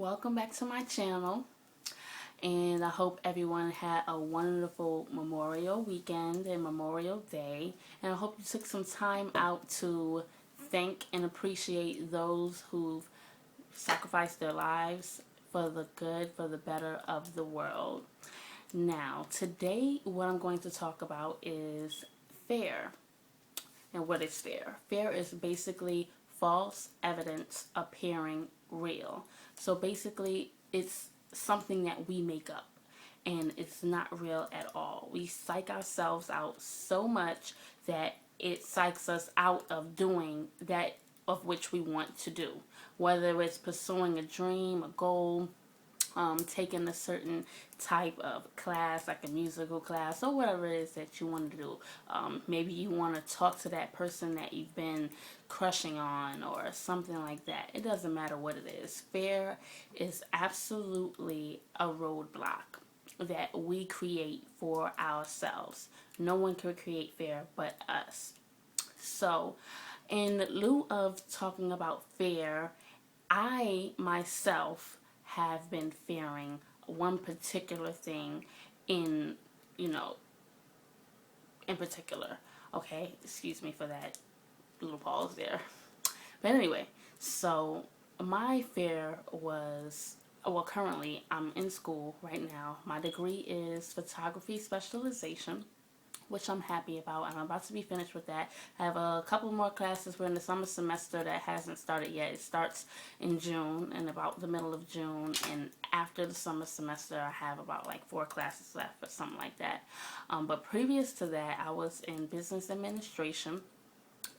Welcome back to my channel, and I hope everyone had a wonderful Memorial Weekend and Memorial Day, and I hope you took some time out to thank and appreciate those who've sacrificed their lives for the good, for the better of the world. Now, today what I'm going to talk about is fear. And what is fear? Fear is basically false evidence appearing real. So basically, it's something that we make up and it's not real at all. We psych ourselves out so much that it psychs us out of doing that of which we want to do. Whether it's pursuing a dream, a goal, taking a certain type of class, like a musical class or whatever it is that you want to do. Maybe you want to talk to that person that you've been crushing on or something like that. It doesn't matter what it is. Fear is absolutely a roadblock that we create for ourselves. No one can create fear but us. So, in lieu of talking about fear, I myself have been fearing one particular thing in, in particular. Okay, excuse me for that little pause there. But anyway, so my fear was, well, currently I'm in school right now. My degree is photography specialization, which I'm happy about, and I'm about to be finished with that. I have a couple more classes. We're in the summer semester that hasn't started yet. It starts in June, in about the middle of June, and after the summer semester I have about like 4 classes left or something like that. But previous to that, I was in business administration,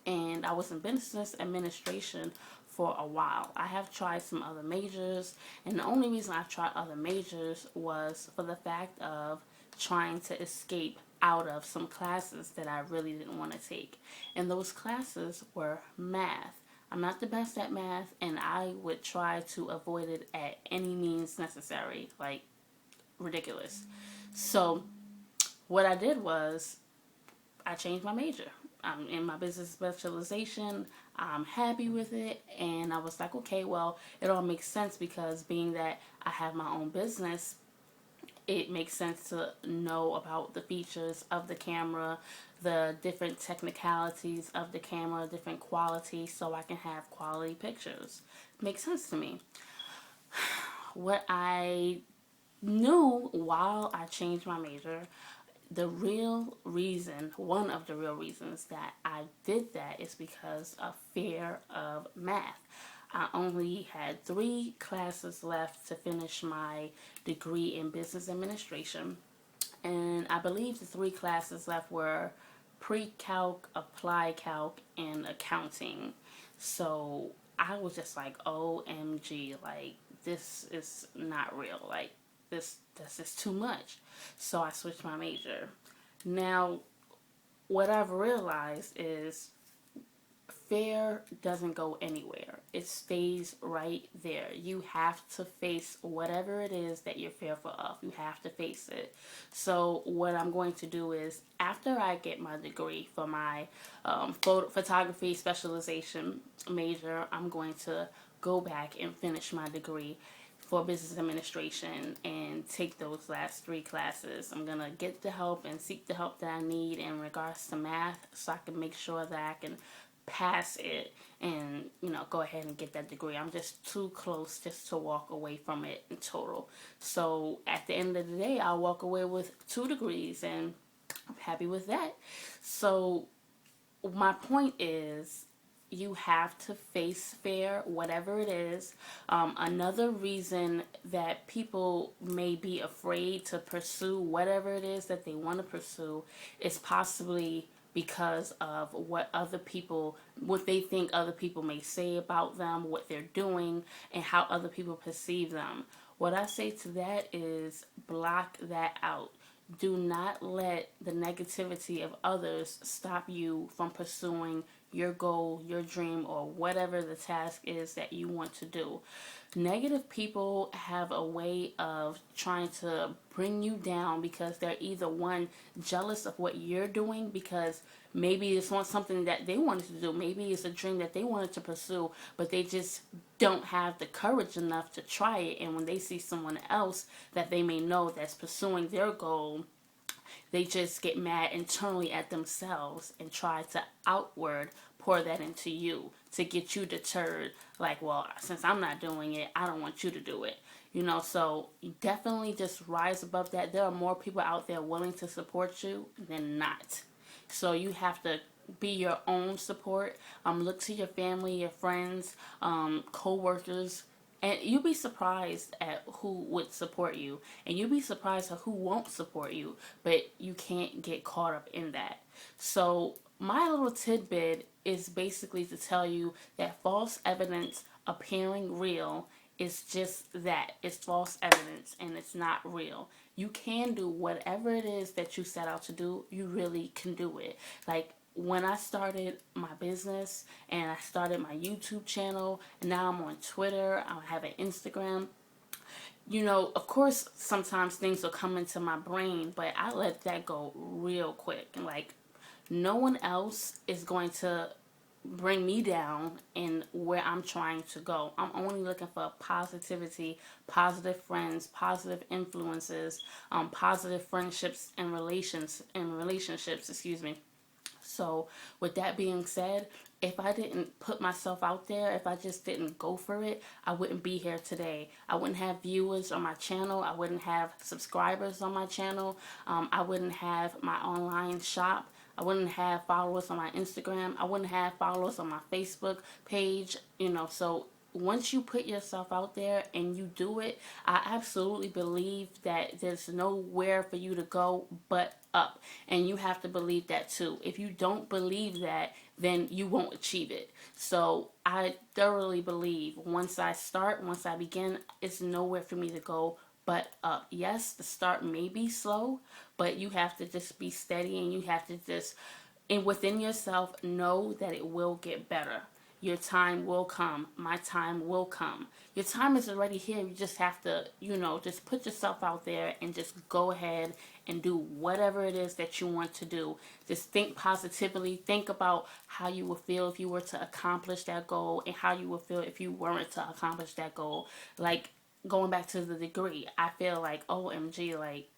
and I was in business administration for a while. I have tried some other majors, and the only reason I tried other majors was for the fact of trying to escape out of some classes that I really didn't want to take. And those classes were math. I'm not the best at math, and I would try to avoid it at any means necessary, like ridiculous. So what I did was I changed my major. I'm in my business specialization. I'm happy with it. And I was like, okay, well, it all makes sense because being that I have my own business, it makes sense to know about the features of the camera, the different technicalities of the camera, different qualities, so I can have quality pictures. It makes sense to me. What I knew while I changed my major, the real reason, one of the real reasons that I did that is because of fear of math. I only had 3 classes left to finish my degree in business administration, and I believe the 3 classes left were pre-calc, applied calc, and accounting. So I was just like, OMG, like this is not real. Like this is too much. So I switched my major. Now, what I've realized is fear doesn't go anywhere. It stays right there. You have to face whatever it is that you're fearful of. You have to face it. So what I'm going to do is, after I get my degree for my photography specialization major, I'm going to go back and finish my degree for business administration and take those last 3 classes. I'm going to get the help and seek the help that I need in regards to math so I can make sure that I can pass it and go ahead and get that degree. I'm just too close just to walk away from it in total. So at the end of the day, I'll walk away with 2 degrees, and I'm happy with that. So my point is, you have to face fear, whatever it is. Another reason that people may be afraid to pursue whatever it is that they want to pursue is possibly because of what they think other people may say about them, what they're doing, and how other people perceive them. What I say to that is block that out. Do not let the negativity of others stop you from pursuing your goal, your dream, or whatever the task is that you want to do. Negative people have a way of trying to bring you down because they're either one, jealous of what you're doing because maybe it's not something that they wanted to do. Maybe it's a dream that they wanted to pursue, but they just don't have the courage enough to try it. And when they see someone else that they may know that's pursuing their goal, they just get mad internally at themselves and try to outward pour that into you to get you deterred. Like, well, since I'm not doing it, I don't want you to do it. So you definitely just rise above that. There are more people out there willing to support you than not. So you have to be your own support. Look to your family, your friends, co-workers, and you'll be surprised at who would support you. And you'll be surprised at who won't support you. But you can't get caught up in that. So my little tidbit is basically to tell you that false evidence appearing real is just that. It's false evidence and it's not real. You can do whatever it is that you set out to do. You really can do it. Like, when I started my business and I started my YouTube channel, and now I'm on Twitter, I have an Instagram. Of course, sometimes things will come into my brain, but I let that go real quick. And like, no one else is going to bring me down in where I'm trying to go. I'm only looking for positivity, positive friends, positive influences, positive friendships and relationships, excuse me. So with that being said, if I didn't put myself out there, if I just didn't go for it, I wouldn't be here today. I wouldn't have viewers on my channel. I wouldn't have subscribers on my channel. I wouldn't have my online shop. I wouldn't have followers on my Instagram. I wouldn't have followers on my Facebook page. So once you put yourself out there and you do it, I absolutely believe that there's nowhere for you to go but up. And you have to believe that too. If you don't believe that, then you won't achieve it. So I thoroughly believe once I begin, it's nowhere for me to go but up. Yes, the start may be slow, but you have to just be steady, and you have to just, and within yourself, know that it will get better. Your time will come. My time will come. Your time is already here. You just have to, just put yourself out there and just go ahead and do whatever it is that you want to do. Just think positively. Think about how you would feel if you were to accomplish that goal, and how you would feel if you weren't to accomplish that goal. Like, going back to the degree, I feel like, OMG, like,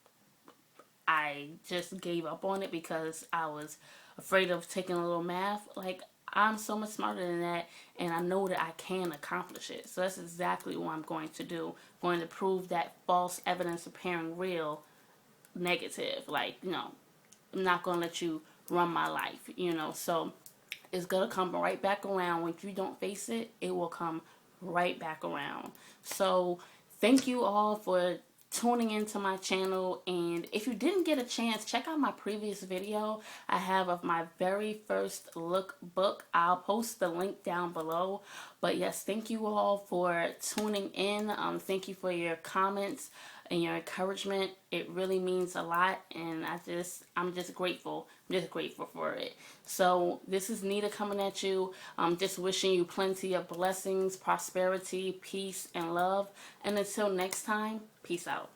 I just gave up on it because I was afraid of taking a little math. Like, I'm so much smarter than that, and I know that I can accomplish it. So that's exactly what I'm going to do. I'm going to prove that false evidence appearing real negative. Like, I'm not going to let you run my life, So it's going to come right back around. When you don't face it, it will come right back around. So thank you all for tuning into my channel, and if you didn't get a chance, check out my previous video I have of my very first lookbook. I'll post the link down below. But yes, thank you all for tuning in. Thank you for your comments and your encouragement. It really means a lot, and I'm just grateful. I'm just grateful for it. So this is Nita coming at you. I'm just wishing you plenty of blessings, prosperity, peace, and love. And until next time, peace out.